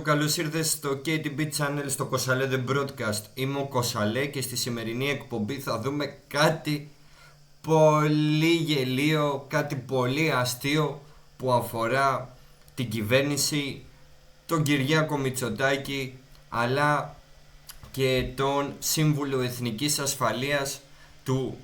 Καλώς ήρθες στο KTB Channel, στο KOSALE The Broadcast. Είμαι ο KOSALE και στη σημερινή εκπομπή θα δούμε κάτι πολύ γελίο, κάτι πολύ αστείο που αφορά την κυβέρνηση, τον Κυριάκο Μητσοτάκη, αλλά και τον Σύμβουλο Εθνικής Ασφαλείας του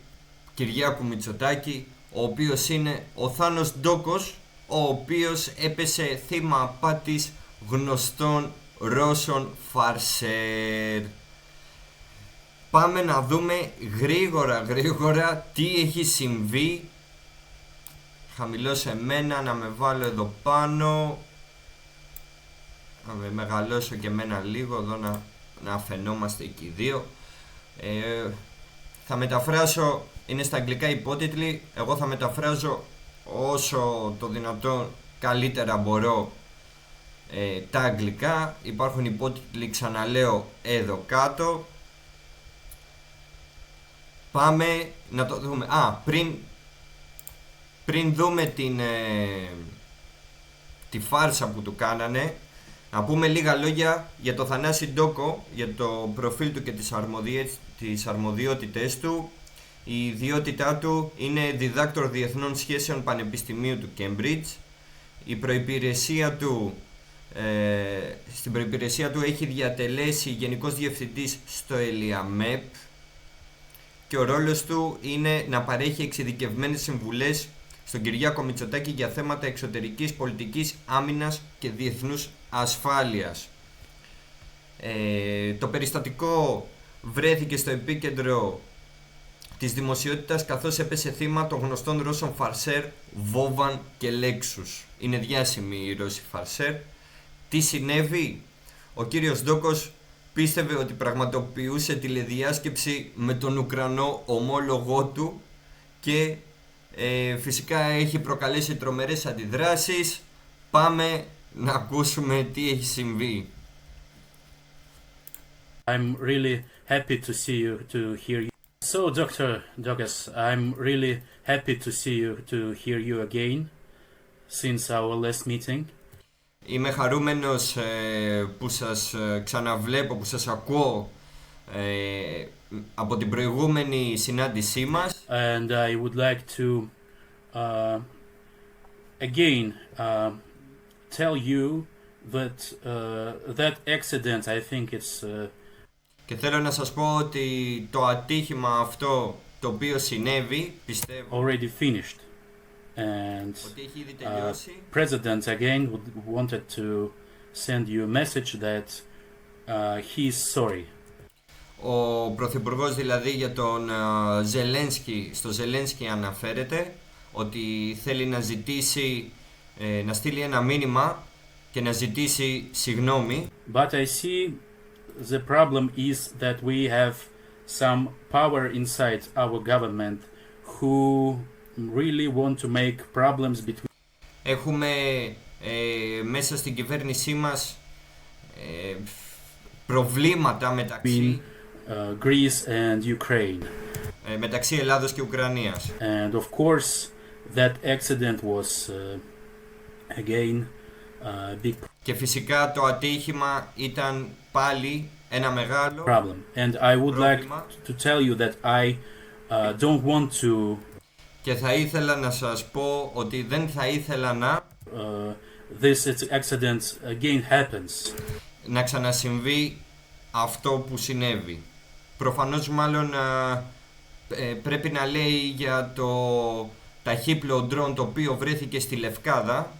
Κυριάκου Μητσοτάκη, ο οποίος είναι ο Θάνος Ντόκος, ο οποίος έπεσε θύμα απάτης γνωστών Ρώσων φαρσέρ. Πάμε να δούμε γρήγορα τι έχει συμβεί. Χαμηλώσω εμένα, να με βάλω εδώ πάνω, να με μεγαλώσω και εμένα λίγο εδώ, να φαινόμαστε εκεί οι δύο. Θα μεταφράσω, είναι στα αγγλικά υπότιτλοι, εγώ θα μεταφράζω όσο το δυνατόν καλύτερα μπορώ τα αγγλικά. Υπάρχουν υπότιτλοι, ξαναλέω, εδώ κάτω. Πάμε να το δούμε. Πριν δούμε τη φάρσα που του κάνανε, να πούμε λίγα λόγια για το Θανάση Ντόκο, για το προφίλ του και τις αρμοδιότητες του. Η ιδιότητά του είναι διδάκτορ διεθνών σχέσεων Πανεπιστημίου του Cambridge. Η προϋπηρεσία του στην προϋπηρεσία του έχει διατελέσει γενικός διευθυντής στο ΕΛΙΑΜΕΠ και ο ρόλος του είναι να παρέχει εξειδικευμένες συμβουλές στον Κυριάκο Μητσοτάκη για θέματα εξωτερικής πολιτικής, άμυνας και διεθνούς ασφάλειας. Το περιστατικό βρέθηκε στο επίκεντρο της δημοσιότητας καθώς έπεσε θύμα των γνωστών Ρώσων φαρσέρ Vovan και Lexus. Είναι διάσημοι οι Ρώσοι φαρσέρ. Τι συνέβη? Ο κύριος Ντόκος πίστευε ότι πραγματοποιούσε τηλεδιάσκεψη με τον Ουκρανό ομόλογό του και φυσικά έχει προκαλέσει τρομερές αντιδράσεις. Πάμε να ακούσουμε τι έχει συμβεί. I'm really happy to see you, to hear you. So, Dr. Dokas, I'm really happy to see you, to hear you again since our last meeting. Είμαι χαρούμενος που σας ξαναβλέπω, που σας ακούω από την προηγούμενη συνάντησή μας. And I would like to again tell you that that accident, I think it's και θέλω να σας πω ότι το ατύχημα αυτό το οποίο συνέβη, πιστεύω already finished. And President again wanted to send you a message that he is sorry. Ο Πρωθυπουργός δηλαδή για τον Ζελένσκι, στο Ζελένσκι αναφέρεται ότι θέλει να ζητήσει, να στείλει ένα μήνυμα και να ζητήσει συγγνώμη. But I see the problem is that we have some power inside our government who really want to make problems between. Έχουμε μέσα στην κυβέρνησή μας προβλήματα μεταξύ Greece and Ukraine. Μεταξύ Ελλάδος και Ουκρανίας. And of course that accident was again big. Και φυσικά το ατύχημα ήταν πάλι ένα μεγάλο problem. And I would πρόβλημα. Like to tell you that I don't want to. Και θα ήθελα να σας πω ότι δεν θα ήθελα να this accident again happens. Να ξανασυμβεί αυτό που συνέβη. Προφανώς πρέπει να λέει για το ταχύπλο ντρόν το οποίο βρέθηκε στη Λευκάδα.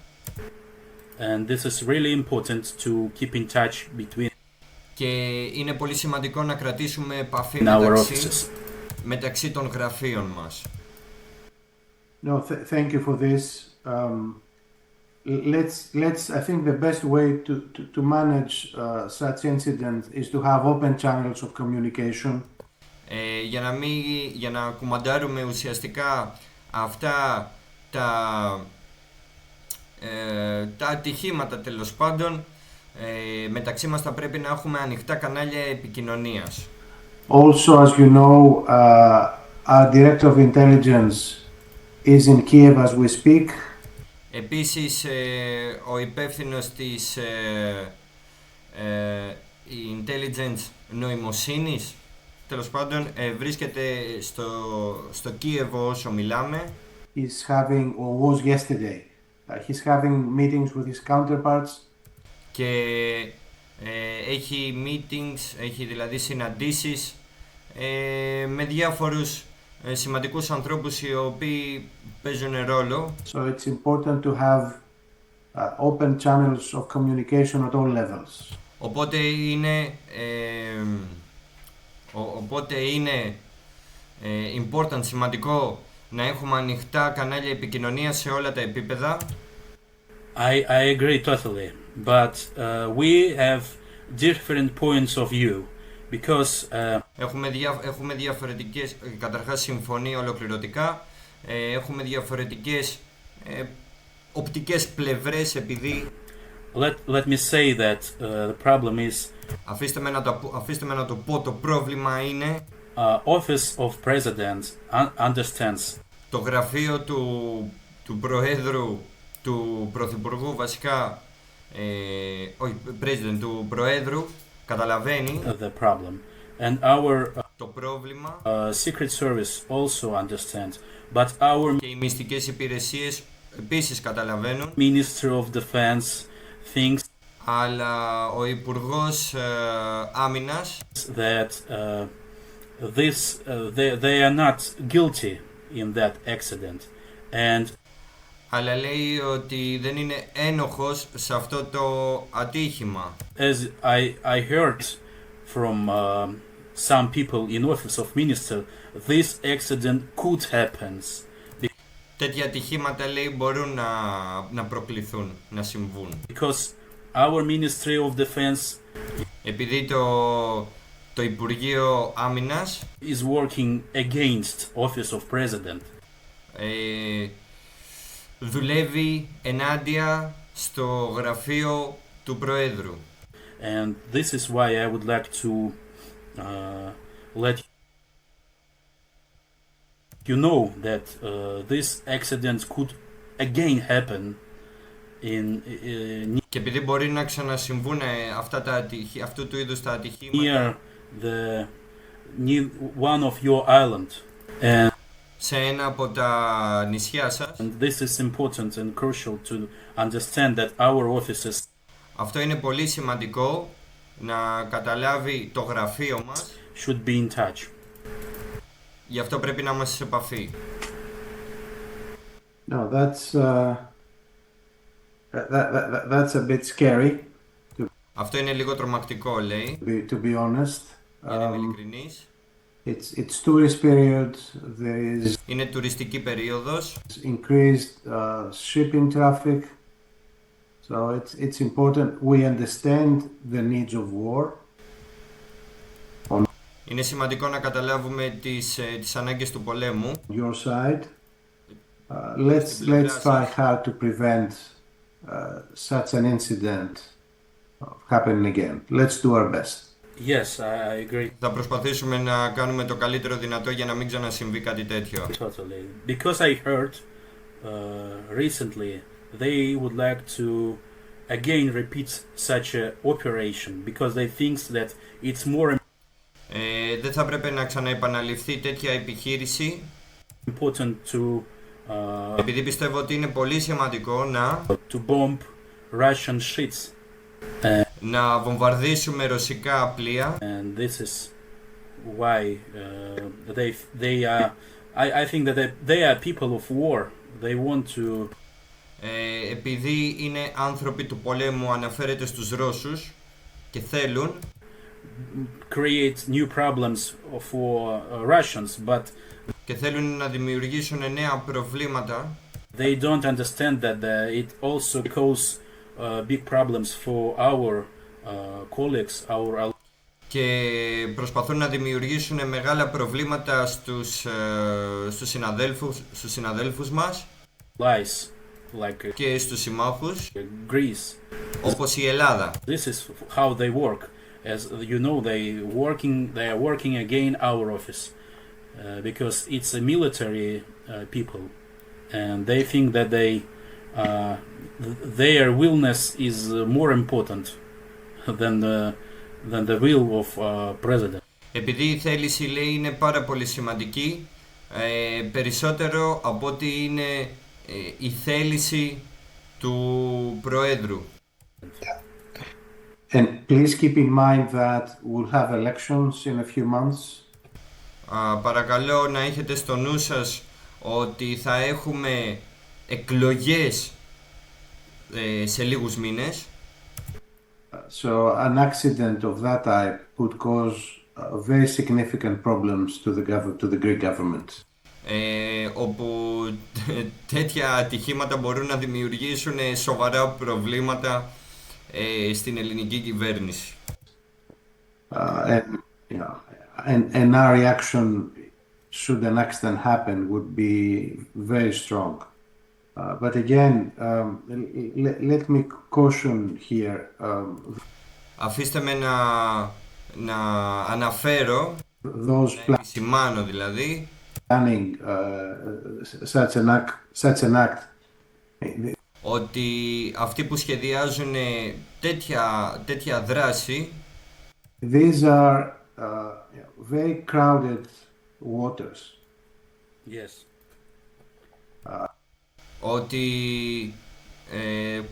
And this is really important to keep in touch between. Και είναι πολύ σημαντικό να κρατήσουμε επαφή μεταξύ των γραφείων μας. No, thank you for this. Let's. I think the best way to manage such incidents is to have open channels of communication. Για να κουμαντάρουμε ουσιαστικά αυτά τα τα ατυχήματα τέλος πάντων, μεταξύ μας θα πρέπει να έχουμε ανοιχτά κανάλια επικοινωνίας. Also, as you know, our director of intelligence is in Kiev as we speak. Επίσης, ο υπεύθυνος της intelligence νοημοσύνης, τέλος πάντων, βρίσκεται στο Κίεβο όσο μιλάμε. He's having, or was yesterday, he's having meetings with his counterparts. Και έχει meetings, έχει δηλαδή συναντήσεις με διάφορους σημαντικούς ανθρώπους οι οποίοι παίζουν ρόλο. So it's important to have open channels of communication at all levels. Οπότε είναι important, σημαντικό να έχουμε ανοιχτά κανάλια επικοινωνίας σε όλα τα επίπεδα. I agree totally, but we have different points of view because Έχουμε διαφορετικές, καταρχάς συμφωνεί ολοκληρωτικά, έχουμε διαφορετικές οπτικές πλευρές επειδή... Let me say that the problem is Αφήστε με να το πω, το πρόβλημα είναι Office of President understands το γραφείο του Προέδρου, του Πρωθυπουργού βασικά, όχι, President, του Προέδρου, καταλαβαίνει the problem, and our το πρόβλημα Secret Service also understands, but our και οι μυστικές υπηρεσίες επίσης καταλαβαίνουν, Ministry of Defense thinks αλλά ο Υπουργός Άμυνας that they are not guilty in that accident, and αλλά λέει ότι δεν είναι ένοχος σε αυτό το ατύχημα. as I heard from some people in Office of Minister, this accident could happen. Τέτοια ατυχήματα, λέει, μπορούν να προκληθούν, να συμβούν. Because our Ministry of Defense Επειδή το Υπουργείο Άμυνας is working against Office of President. Δουλεύει ενάντια στο γραφείο του Προέδρου. And this is why I would like to let you know that this accident could again happen in Και επειδή μπορεί να ξανασυμβούν αυτού του είδους τα ατυχήματα near one of your island, and σε ένα από τα νησιά σας, this is important and crucial to understand that our offices αυτό είναι πολύ σημαντικό να καταλάβει το γραφείο μας, should be in touch. γι' αυτό πρέπει να είμαστε σε επαφή. No, that's a bit scary, Αυτό είναι λίγο τρομακτικό, λέει, to be honest. για να είμαι ειλικρινής. It's tourist period. There is Είναι τουριστική περίοδος, increased shipping traffic. So it's important we understand the needs of war. είναι σημαντικό να καταλάβουμε τις ανάγκες του πολέμου. Your side. Let's try hard to prevent such an incident happening again. Let's do our best. Yes, I agree Θα προσπαθήσουμε να κάνουμε το καλύτερο δυνατό για να μην ξανασυμβεί κάτι τέτοιο. totally. Because I heard recently they would like to again repeat such a operation because they think that it's more Δεν θα πρέπει να ξαναεπαναληφθεί τέτοια επιχείρηση, important to επειδή πιστεύω ότι είναι πολύ σημαντικό to bomb Russian ships, να βομβαρδίσουμε ρωσικά πλοία, and this is why they are. I think that they are people of war. They want to επειδή είναι άνθρωποι του πολέμου, αναφέρεται στους Ρώσους και θέλουν create new problems for Russians, but και θέλουν να δημιουργήσουν νέα προβλήματα, they don't understand that it also cause big problems for our colleagues, our και προσπαθούν να δημιουργήσουν μεγάλα προβλήματα στους συναδέλφους μας, allies like και στους συμμάχους Greece. όπως η Ελλάδα. This is how they work. As you know, they are working against our office because it's a military people, and they think that their willness is more important than the will of president. Επειδή η θέληση, λέει, είναι πάρα πολύ σημαντική, περισσότερο από ότι είναι η θέληση του Προέδρου. And please keep in mind that we'll have elections in a few months. Παρακαλώ να έχετε στο νου σας ότι θα έχουμε εκλογές σε λίγους μήνες. So an accident of that type could cause very significant problems to the Greek government. Όπου τέτοια atυχήματα μπορούν να δημιουργήσουν σοβαρά προβλήματα στην ελληνική κυβέρνηση. And our reaction, should an accident happen, would be very strong. But again, let me caution here. Αφήστε με να αναφέρω, Those να επισημάνω δηλαδή, planning such an act. ότι αυτοί που σχεδιάζουν τέτοια δράση, These are very crowded waters. Yes. ότι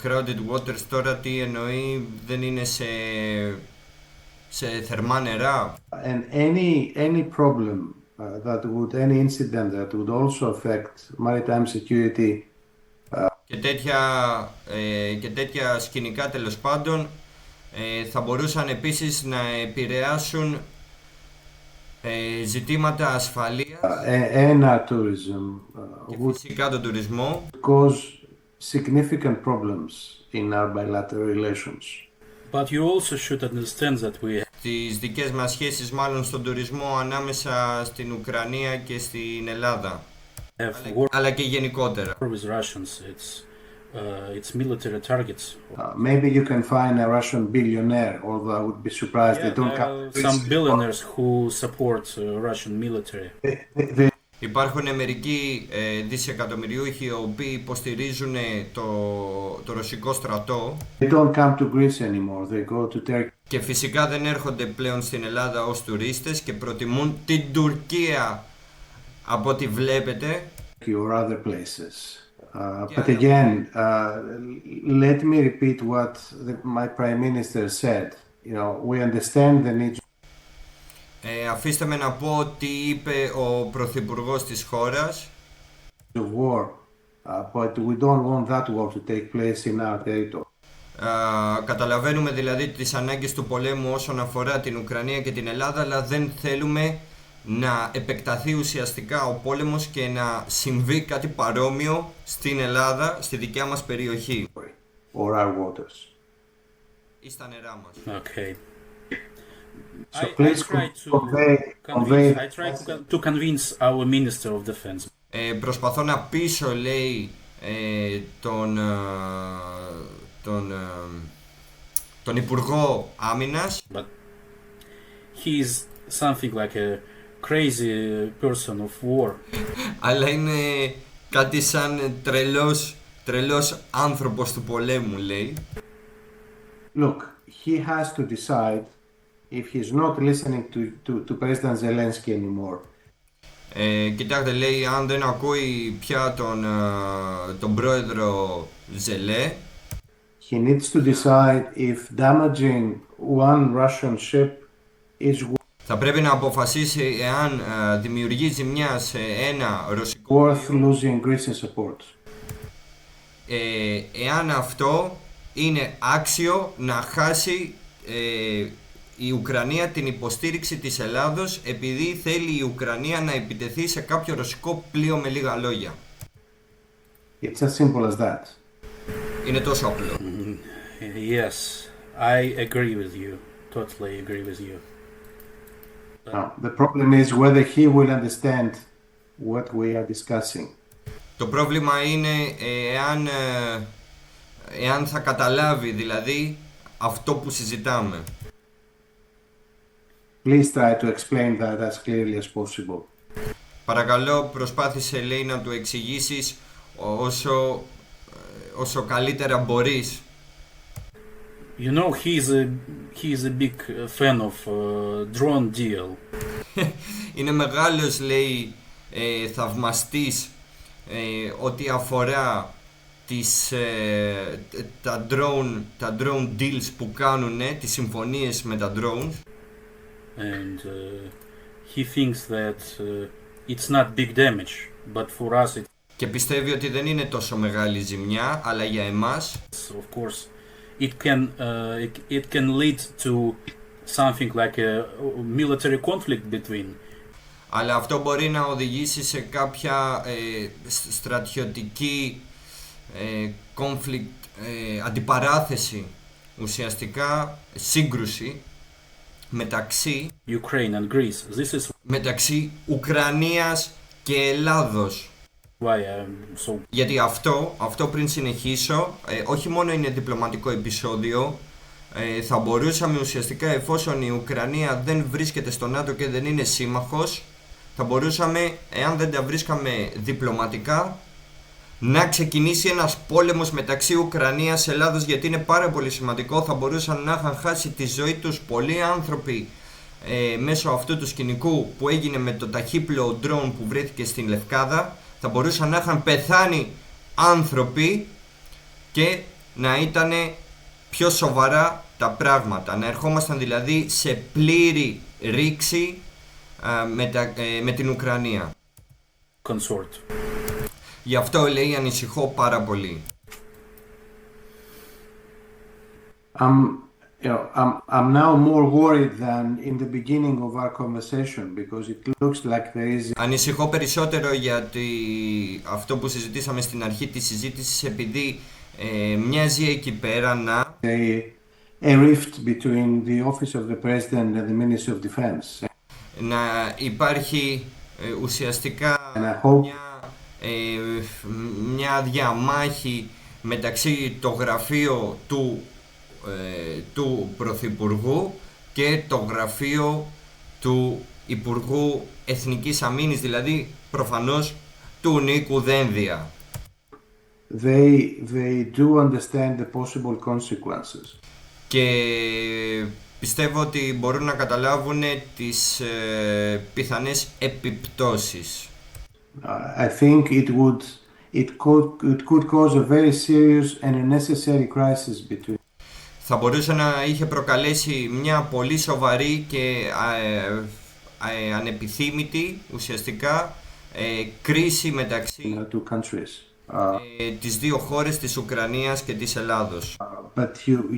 crowded waters τώρα τι εννοεί, δεν είναι σε θερμά νερά. And any problem any incident that would also affect maritime security. Και τέτοια σκηνικά, τέλος πάντων, θα μπορούσαν επίσης να επηρεάσουν ζητήματα ασφαλείας And our tourism και φυσικά τον τουρισμό, cause significant problems in our bilateral relations. But you also should understand that we τις δικές μας σχέσεις μάλλον στον τουρισμό ανάμεσα στην Ουκρανία και στην Ελλάδα, αλλά και γενικότερα. with Russians. It's military targets. Maybe you can find a Russian billionaire, although I would be surprised they don't come. Some billionaires who support Russian military. Υπάρχουν μερικοί δισεκατομμυριούχοι οι οποίοι υποστηρίζουν το ρωσικό στρατό. They don't come to Greece anymore. They go to Turkey. Και φυσικά δεν έρχονται πλέον στην Ελλάδα ως τουρίστες και προτιμούν την Τουρκία από ό,τι βλέπετε. Or other places. But again, let me repeat what my Prime Minister said. You know, we understand the need. Αφήστε με να πω τι είπε ο Πρωθυπουργός της χώρας. Of war, but we don't want that war to take place in our territory. Καταλαβαίνουμε δηλαδή τις ανάγκες του πολέμου όσον αφορά την Ουκρανία και την Ελλάδα, αλλά δεν θέλουμε να επεκταθεί ουσιαστικά ο πόλεμος και να συμβεί κάτι παρόμοιο στην Ελλάδα, στη δικιά μας περιοχή. Or our waters. Ή στα νερά μας. Okay. So please to convince our Minister of Defense. Προσπαθώ να πείσω, λέει, τον Υπουργό Άμυνας. But he's something like a crazy person of war. Αλλά είναι κάτι σαν τρελός άνθρωπος του πολέμου, λέει. Look, he has to decide if he's not listening to President Zelensky anymore. Κοιτάξτε, λέει, αν δεν ακούει πια τον πρόεδρο Ζελέ, he needs to decide if damaging one Russian ship is θα πρέπει να αποφασίσει εάν δημιουργεί ζημιά σε ένα ρωσικό worth losing Greece's support. Εάν αυτό είναι άξιο να χάσει η Ουκρανία την υποστήριξη της Ελλάδος επειδή θέλει η Ουκρανία να επιτεθεί σε κάποιο ρωσικό πλοίο, με λίγα λόγια. It's as simple as that. Είναι τόσο απλό. Yes, I agree with you. Totally agree with you. Now, the problem is whether he will understand what we are discussing. Το πρόβλημα είναι εάν θα καταλάβει δηλαδή αυτό που συζητάμε. Please try to explain that as clearly as possible. Παρακαλώ, προσπάθησε, λέει, να του εξηγήσεις όσο καλύτερα μπορείς. You know, he is a big fan of drone deal. Είναι μεγάλος, λέει, θαυμαστής ό,τι αφορά τα drone deals που κάνουν, τις συμφωνίες με τα drones. And he thinks that it's not big damage, but for us Και πιστεύει ότι δεν είναι τόσο μεγάλη ζημιά, αλλά για εμάς, of course, it can lead to something like a military conflict between. αλλά αυτό μπορεί να οδηγήσει σε κάποια στρατιωτική conflict, αντιπαράθεση, ουσιαστικά σύγκρουση μεταξύ Ukraine and Greece. This is μεταξύ Ουκρανίας και Ελλάδος. why I'm so. Γιατί αυτό πριν συνεχίσω, όχι μόνο είναι διπλωματικό επεισόδιο, θα μπορούσαμε ουσιαστικά, εφόσον η Ουκρανία δεν βρίσκεται στο ΝΑΤΟ και δεν είναι σύμμαχος, θα μπορούσαμε, εάν δεν τα βρίσκαμε διπλωματικά, να ξεκινήσει ένας πόλεμος μεταξύ Ουκρανίας και Ελλάδος, γιατί είναι πάρα πολύ σημαντικό. Θα μπορούσαν να είχαν χάσει τη ζωή τους πολλοί άνθρωποι μέσω αυτού του σκηνικού που έγινε με το ταχύπλοο drone που βρέθηκε στην Λευκάδα. Θα μπορούσαν να είχαν πεθάνει άνθρωποι και να ήταν πιο σοβαρά τα πράγματα. Να ερχόμασταν δηλαδή σε πλήρη ρήξη με την Ουκρανία. Consort. Γι' αυτό, λέει, ανησυχώ πάρα πολύ. I'm now more worried than in the beginning of our conversation because it looks like there is. Ανησυχώ περισσότερο γιατί αυτό που συζητήσαμε στην αρχή της συζήτησης, επειδή μοιάζει εκεί πέρα να A rift between the office of the president and the Ministry of Defense. να υπάρχει ουσιαστικά μια διαμάχη μεταξύ το γραφείο του Πρωθυπουργού και το γραφείο του Υπουργού Εθνικής Αμήνης, δηλαδή προφανώς του Νίκου Δένδια. They do understand the possible consequences. Και πιστεύω ότι μπορούν να καταλάβουν τις πιθανές επιπτώσεις. I think it could cause a very serious and unnecessary crisis between. Θα μπορούσε να είχε προκαλέσει μια πολύ σοβαρή και ανεπιθύμητη ουσιαστικά κρίση μεταξύ Two countries. τις δύο χώρες, της Ουκρανίας και της Ελλάδος. But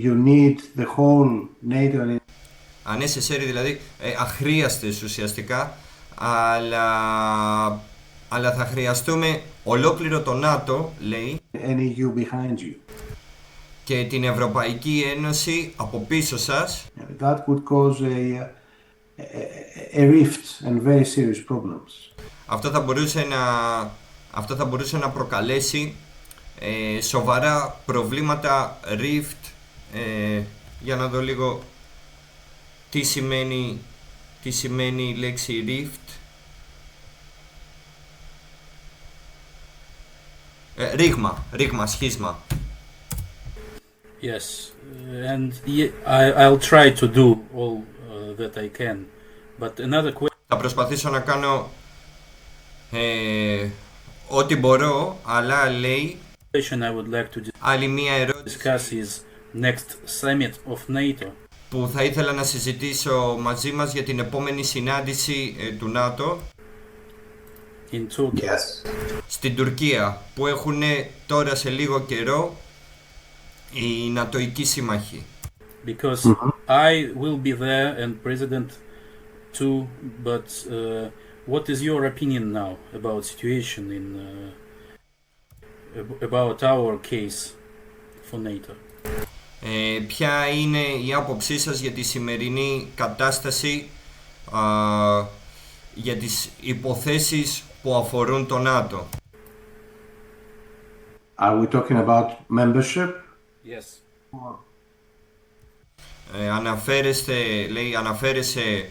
you need the whole NATO. Unnecessary, δηλαδή αχρίαστες ουσιαστικά, αλλά θα χρειαστούμε ολόκληρο το ΝΑΤΟ, λέει, And EU behind you. και την Ευρωπαϊκή Ένωση από πίσω σας. That could cause a rift and very serious problems. Αυτό θα μπορούσε να προκαλέσει σοβαρά προβλήματα, rift. Για να δω λίγο τι σημαίνει η λέξη rift. Ρήγμα, σχίσμα. Yes, and I'll try to do all that I can. But another question. Θα προσπαθήσω να κάνω ό,τι μπορώ, αλλά, λέει, I would like to άλλη μία ερώτηση discuss is next summit of NATO. που θα ήθελα να συζητήσω μαζί μας για την επόμενη συνάντηση του ΝΑΤΟ In Turkey. Yes. στην Τουρκία, που έχουν τώρα σε λίγο καιρό οι νατοικοί σύμμαχοι. Because I will be there and President too, but what is your opinion now about situation in about our case for NATO? Ποια είναι η άποψή σας για τη σημερινή κατάσταση, για τις υποθέσεις που αφορούν το ΝΑΤΟ? Are we talking about membership? Yes. Αναφέρεσαι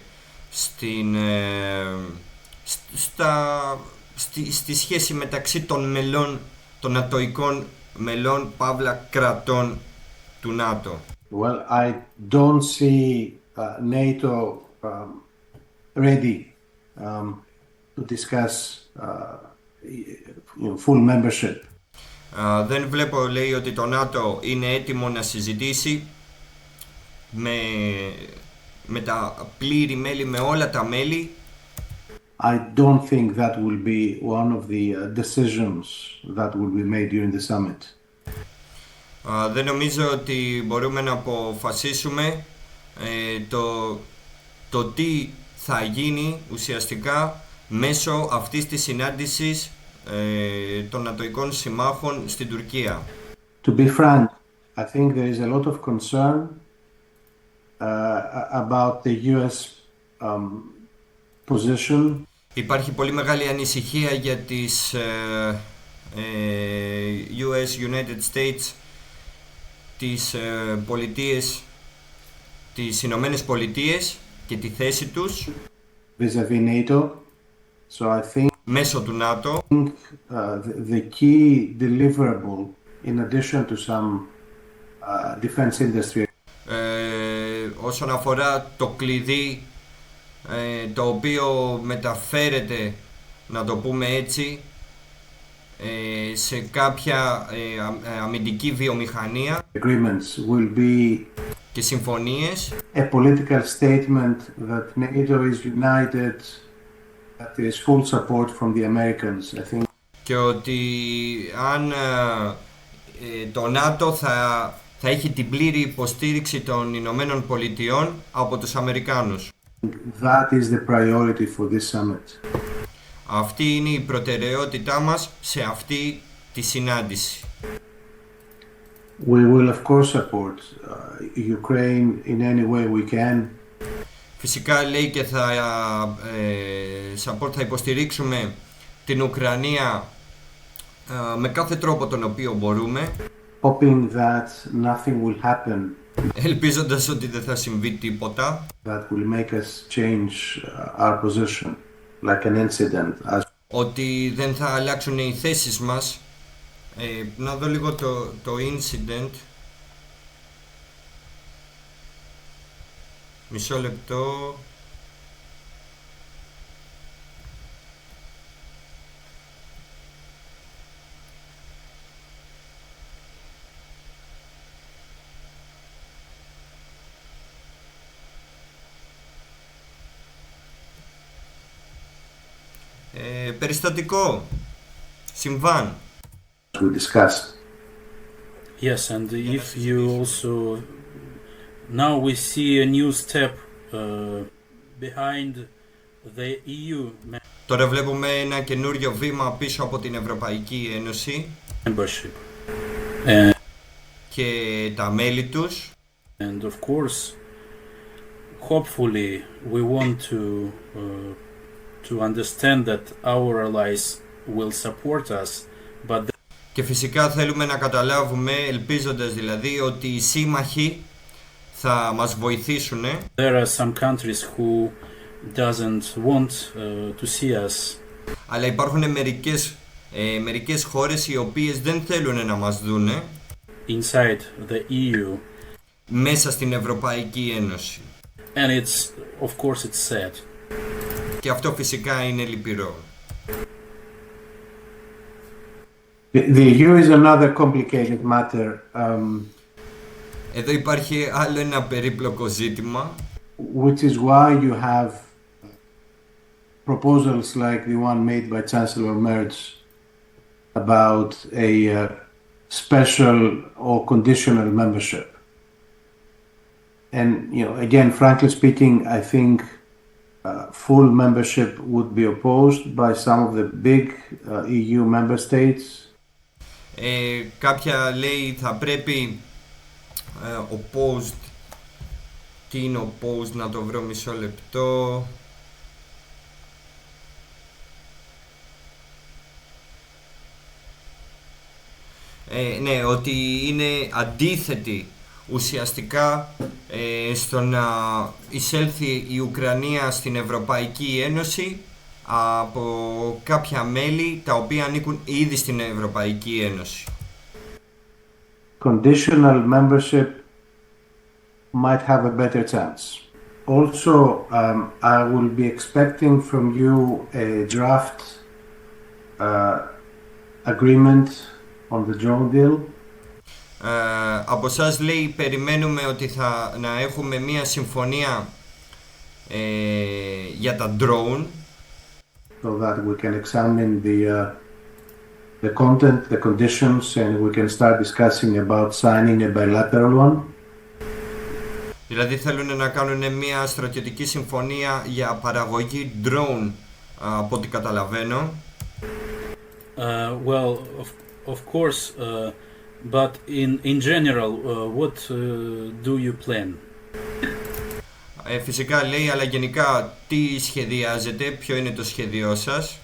στη σχέση μεταξύ των μελών, των νατοικών μελών, παύλα κρατών του ΝΑΤΟ. Well, I don't see NATO ready to discuss full membership. Δεν βλέπω, λέει, ότι το ΝΑΤΟ είναι έτοιμο να συζητήσει με τα πλήρη μέλη, με όλα τα μέλη. I don't think that will be one of the decisions that will be made during the summit. Δεν νομίζω ότι μπορούμε να αποφασίσουμε το τι θα γίνει ουσιαστικά μέσω αυτής της συνάντησης των νατοικών συμμάχων στην Τουρκία. To be frank, I think there is a lot of concern about the US position. Υπάρχει πολύ μεγάλη ανησυχία για τις United States, τις πολιτείες, τις Ηνωμένες Πολιτείες και τη θέση τους vis-à-vis NATO. So I think μέσω του ΝΑΤΟ. The key deliverable, in addition to some defense industry, Όσον αφορά το κλειδί, το οποίο μεταφέρεται, να το πούμε έτσι, σε κάποια αμυντική βιομηχανία agreements will be και συμφωνίες, a political statement that NATO is united, that there is full support from the Americans. I think και ότι αν το ΝΑΤΟ θα έχει την πλήρη υποστήριξη των Ηνωμένων Πολιτειών από τους Αμερικάνους. that is the priority for this summit. Αυτή είναι η προτεραιότητά μας σε αυτή τη συνάντηση. We will of course support Ukraine in any way we can. Φυσικά, λέει, και θα υποστηρίξουμε την Ουκρανία με κάθε τρόπο τον οποίο μπορούμε, Hoping that nothing will happen ελπίζοντας ότι δεν θα συμβεί τίποτα that will make us change our position, like an incident. ότι δεν θα αλλάξουν οι θέσεις μας. Να δω λίγο το incident. Μισό λεπτό. Περιστατικό. Συμβάν. We discussed. Yes, and if you also now we see a new step behind the EU Τώρα βλέπουμε ένα καινούριο βήμα πίσω από την Ευρωπαϊκή Ένωση membership, και τα μέλη τους. and of course, hopefully, we want to understand that our allies will support us, but Και φυσικά θέλουμε να καταλάβουμε, ελπίζοντας δηλαδή, ότι οι σύμμαχοι θα μας βοηθήσουν. there are some countries who doesn't want to see us. Αλλά υπάρχουν μερικές χώρες οι οποίες δεν θέλουν να μας δούνε Inside the EU, μέσα στην Ευρωπαϊκή Ένωση. and it's of course it's sad. Και αυτό φυσικά είναι λυπηρό. The EU is another complicated matter, Εδώ υπάρχει άλλο ένα περίπλοκο ζήτημα, which is why you have proposals like the one made by Chancellor Merz about a special or conditional membership. And, again, frankly speaking, I think full membership would be opposed by some of the big EU member states. κάποια, λέει, θα πρέπει opposed. Τι είναι opposed, να το βρω, μισό λεπτό. Ναι, ότι είναι αντίθετη ουσιαστικά στο να εισέλθει η Ουκρανία στην Ευρωπαϊκή Ένωση από κάποια μέλη τα οποία ανήκουν ήδη στην Ευρωπαϊκή Ένωση. Conditional membership might have a better chance. Also, I will be expecting from you a draft agreement on the drone deal. Από εσάς, λέει, περιμένουμε ότι να έχουμε μία συμφωνία για τα drone, so that we can examine the content, the conditions, and we can start discussing about signing a bilateral one. Δηλαδή θέλουν να κάνουν μια στρατιωτική συμφωνία για παραγωγή drone, από ό,τι καταλαβαίνω. Well, of course, but in general, what do you plan? Φυσικά, λέει, αλλά γενικά τι σχεδιάζετε, ποιο είναι το σχέδιό σας?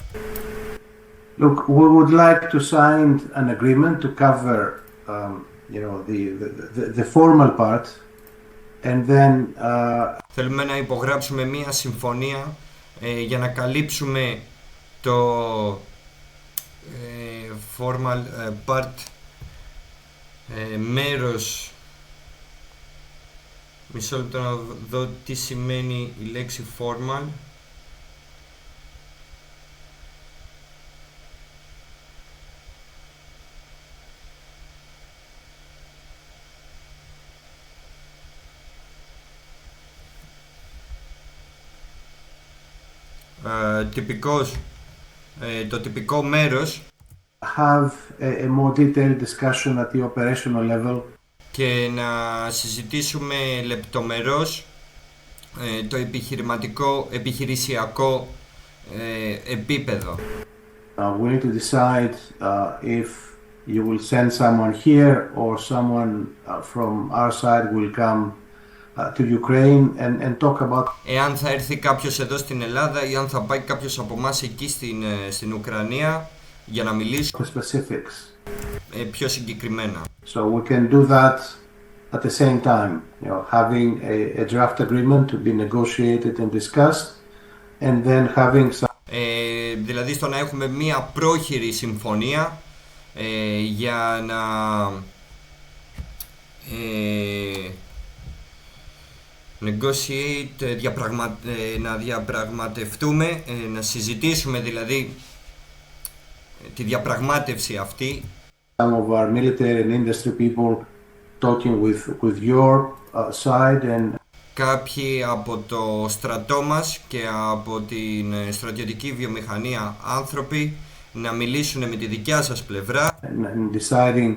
Look, we would like to sign an agreement to cover, the formal part, and then. Θέλουμε να υπογράψουμε μία συμφωνία για να καλύψουμε το formal part, μέρος. Μισό λεπτό να δω τι σημαίνει η λέξη formal. Το τυπικό μέρος. Have a more detailed discussion at the operational level. Και να συζητήσουμε λεπτομερώς το επιχειρησιακό επίπεδο. We need to decide if you will send someone here or someone from our side will come to Ukraine and talk about. Εάν θα έρθει κάποιος εδώ στην Ελλάδα ή αν θα πάει κάποιος από εμάς εκεί στην Ουκρανία για να μιλήσουμε specifics. Πιο συγκεκριμένα. So we can do that at the same time, having a draft agreement to be negotiated and discussed, and then having some. Δηλαδή στο να έχουμε μία πρόχειρη συμφωνία για να να διαπραγματευτούμε, να συζητήσουμε δηλαδή τη διαπραγμάτευση αυτή. Some of our military and industry people talking with your side and. Κάποιοι από το στρατό μας και από την στρατιωτική βιομηχανία άνθρωποι να μιλήσουν με τη δικιά σας πλευρά And deciding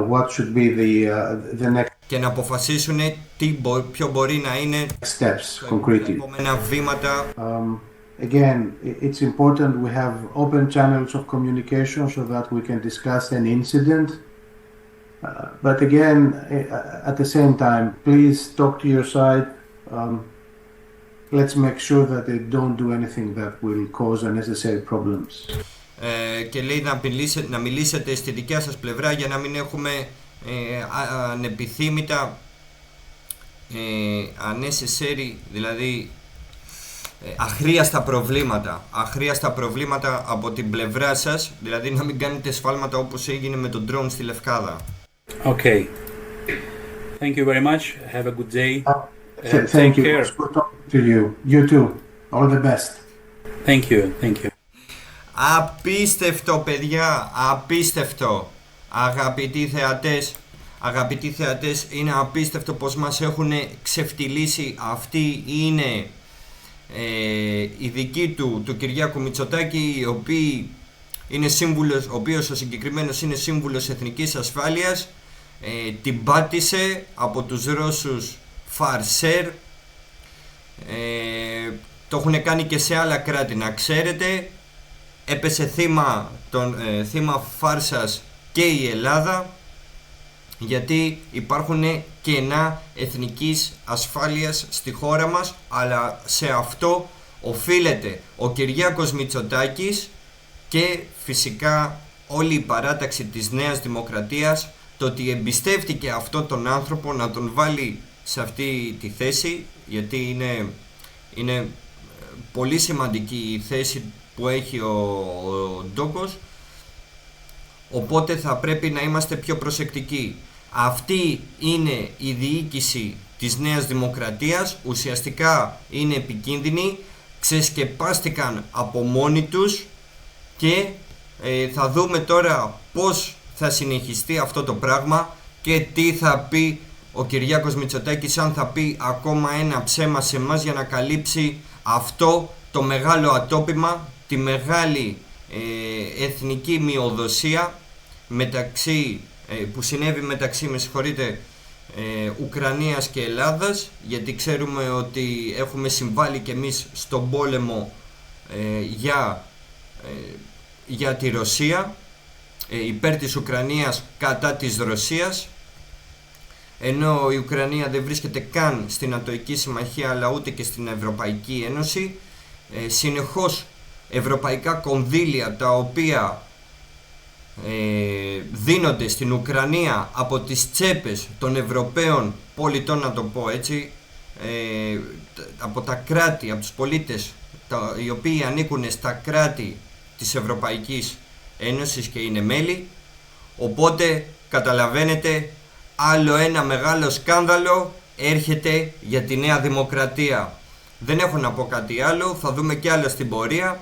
what should be the next και να αποφασίσουν ποιο μπορεί να είναι steps, τα concretely. επόμενα βήματα. Again, it's important we have open channels of communication so that we can discuss an incident. But again, at the same time, please talk to your side. Let's make sure that they don't do anything that will cause unnecessary problems. Και λέει να μιλήσετε στη δικιά σας πλευρά για να μην έχουμε ανεπιθύμητα, unnecessary, δηλαδή αχρίαστα προβλήματα από την πλευρά σας, δηλαδή να μην κάνετε σφάλματα όπως έγινε με τον drone στη Λευκάδα. Okay. Thank you very much. Have a good day. Thank you. Care. Good talking to you. You too. All the best. Thank you. Thank you. Απίστευτο, παιδιά, απίστευτο. Αγαπητοί θεατές, είναι απίστευτο πως μας έχουν ξεφτυλίσει. Αυτοί είναι οι δικοί του Κυριάκου Μητσοτάκη, ο οποίος ο συγκεκριμένος είναι Σύμβουλος Εθνικής Ασφαλείας. Την πάτησε από τους Ρώσους φαρσέρ. Το έχουν κάνει και σε άλλα κράτη, να ξέρετε. Έπεσε θύμα φάρσας και η Ελλάδα, γιατί υπάρχουν κενά εθνικής ασφάλειας στη χώρα μας, αλλά σε αυτό οφείλεται ο Κυριάκος Μητσοτάκης και φυσικά όλη η παράταξη της Νέας Δημοκρατίας, το ότι εμπιστεύτηκε αυτόν τον άνθρωπο να τον βάλει σε αυτή τη θέση, γιατί είναι πολύ σημαντική η θέση που έχει ο Ντόκος, οπότε θα πρέπει να είμαστε πιο προσεκτικοί. Αυτή είναι η διοίκηση της Νέας Δημοκρατίας, ουσιαστικά είναι επικίνδυνη, ξεσκεπάστηκαν από μόνοι τους και θα δούμε τώρα πώς θα συνεχιστεί αυτό το πράγμα και τι θα πει ο Κυριάκος Μητσοτάκης, αν θα πει ακόμα ένα ψέμα σε εμάς για να καλύψει αυτό το μεγάλο ατόπιμα, τη μεγάλη εθνική μειοδοσία που συνέβη μεταξύ, Ουκρανίας και Ελλάδας, γιατί ξέρουμε ότι έχουμε συμβάλει και εμείς στον πόλεμο για τη Ρωσία, υπέρ της Ουκρανίας κατά της Ρωσίας, ενώ η Ουκρανία δεν βρίσκεται καν στην Ατοική Συμμαχία αλλά ούτε και στην Ευρωπαϊκή Ένωση. Συνεχώς ευρωπαϊκά κονδύλια τα οποία δίνονται στην Ουκρανία από τις τσέπες των Ευρωπαίων πολιτών, να το πω έτσι, από τα κράτη, από τους πολίτες οι οποίοι ανήκουν στα κράτη της Ευρωπαϊκής Ένωσης και είναι μέλη. Οπότε καταλαβαίνετε, άλλο ένα μεγάλο σκάνδαλο έρχεται για τη Νέα Δημοκρατία. Δεν έχω να πω κάτι άλλο, θα δούμε κι άλλα στην πορεία.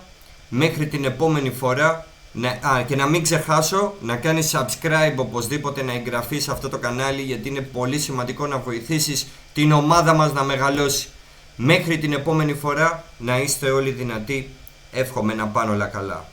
Μέχρι την επόμενη φορά, και να μην ξεχάσω να κάνεις subscribe οπωσδήποτε, να εγγραφείς σε αυτό το κανάλι, γιατί είναι πολύ σημαντικό να βοηθήσεις την ομάδα μας να μεγαλώσει. Μέχρι την επόμενη φορά, να είστε όλοι δυνατοί, εύχομαι να πάνε όλα καλά.